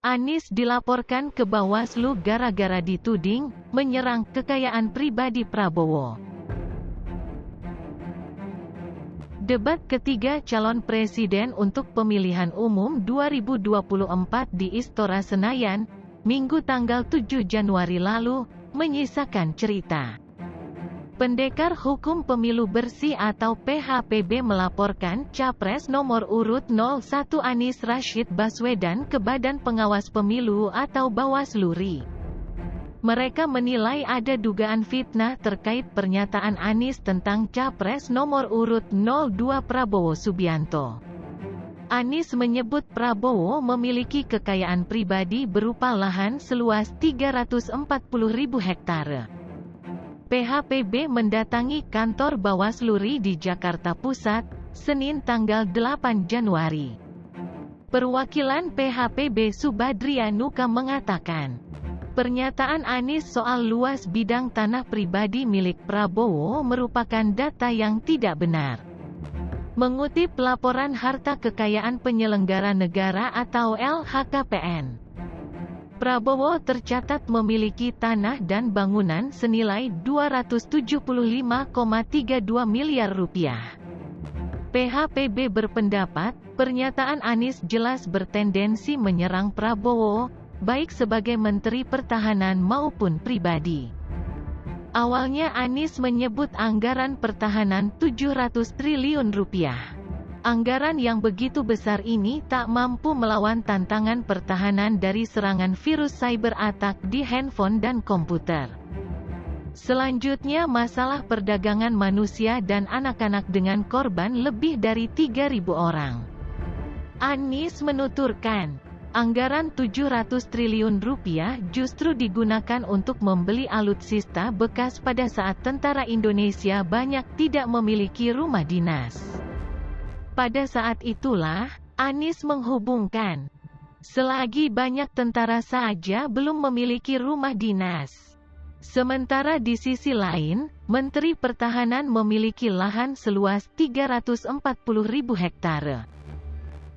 Anies dilaporkan ke Bawaslu gara-gara dituding menyerang kekayaan pribadi Prabowo. Debat ketiga calon presiden untuk pemilihan umum 2024 di Istora Senayan, Minggu tanggal 7 Januari lalu, menyisakan cerita. Pendekar Hukum Pemilu Bersih atau PHPB melaporkan Capres nomor urut 01 Anies Rashid Baswedan ke Badan Pengawas Pemilu atau Bawaslu RI. Mereka menilai ada dugaan fitnah terkait pernyataan Anies tentang Capres nomor urut 02 Prabowo Subianto. Anies menyebut Prabowo memiliki kekayaan pribadi berupa lahan seluas 340.000 hektare. PHPB mendatangi kantor Bawaslu RI di Jakarta Pusat, Senin tanggal 8 Januari. Perwakilan PHPB Subadrianuka mengatakan, pernyataan Anies soal luas bidang tanah pribadi milik Prabowo merupakan data yang tidak benar. Mengutip laporan harta kekayaan penyelenggara negara atau LHKPN, Prabowo tercatat memiliki tanah dan bangunan senilai 275,32 miliar rupiah. PHPB berpendapat, pernyataan Anies jelas bertendensi menyerang Prabowo, baik sebagai Menteri Pertahanan maupun pribadi. Awalnya Anies menyebut anggaran pertahanan 700 triliun rupiah. Anggaran yang begitu besar ini tak mampu melawan tantangan pertahanan dari serangan virus cyber attack di handphone dan komputer. Selanjutnya masalah perdagangan manusia dan anak-anak dengan korban lebih dari 3.000 orang. Anies menuturkan, anggaran 700 triliun rupiah justru digunakan untuk membeli alutsista bekas pada saat tentara Indonesia banyak tidak memiliki rumah dinas. Pada saat itulah, Anies menghubungkan, selagi banyak tentara saja belum memiliki rumah dinas. Sementara di sisi lain, Menteri Pertahanan memiliki lahan seluas 340.000 hektare.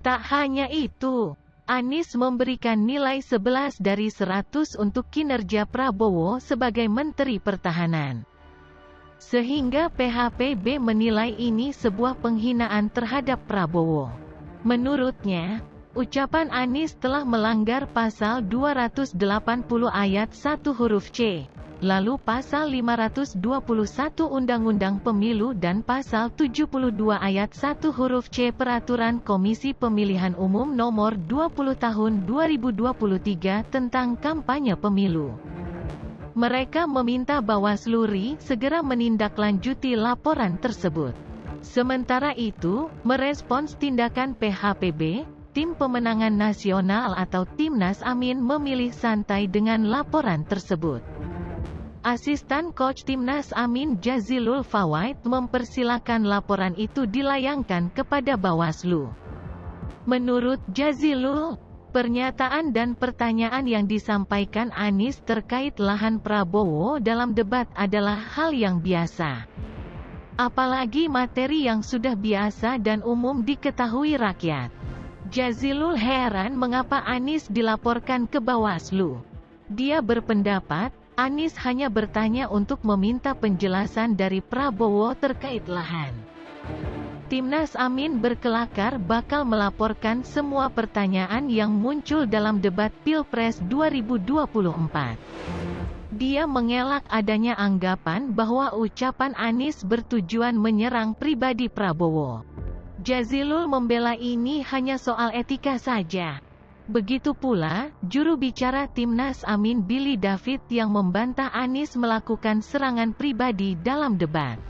Tak hanya itu, Anies memberikan nilai 11 dari 100 untuk kinerja Prabowo sebagai Menteri Pertahanan. Sehingga PHPB menilai ini sebuah penghinaan terhadap Prabowo. Menurutnya, ucapan Anies telah melanggar pasal 280 ayat 1 huruf C, lalu pasal 521 Undang-Undang Pemilu dan pasal 72 ayat 1 huruf C Peraturan Komisi Pemilihan Umum Nomor 20 Tahun 2023 tentang kampanye pemilu. Mereka meminta Bawaslu RI segera menindaklanjuti laporan tersebut. Sementara itu, merespons tindakan PHPB, Tim Pemenangan Nasional atau Timnas Amin memilih santai dengan laporan tersebut. Asisten coach Timnas Amin Jazilul Fawait mempersilahkan laporan itu dilayangkan kepada Bawaslu. Menurut Jazilul, pernyataan dan pertanyaan yang disampaikan Anies terkait lahan Prabowo dalam debat adalah hal yang biasa. Apalagi materi yang sudah biasa dan umum diketahui rakyat. Jazilul heran mengapa Anies dilaporkan ke Bawaslu. Dia berpendapat, Anies hanya bertanya untuk meminta penjelasan dari Prabowo terkait lahan. Timnas Amin berkelakar bakal melaporkan semua pertanyaan yang muncul dalam debat Pilpres 2024. Dia mengelak adanya anggapan bahwa ucapan Anies bertujuan menyerang pribadi Prabowo. Jazilul membela ini hanya soal etika saja. Begitu pula, juru bicara Timnas Amin Billy David yang membantah Anies melakukan serangan pribadi dalam debat.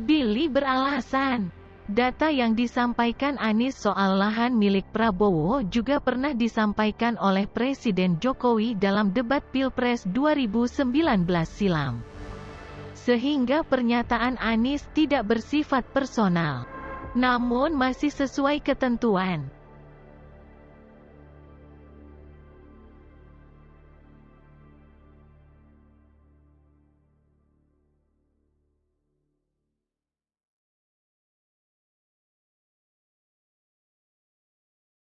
Billy beralasan, data yang disampaikan Anies soal lahan milik Prabowo juga pernah disampaikan oleh Presiden Jokowi dalam debat Pilpres 2019 silam. Sehingga pernyataan Anies tidak bersifat personal, namun masih sesuai ketentuan.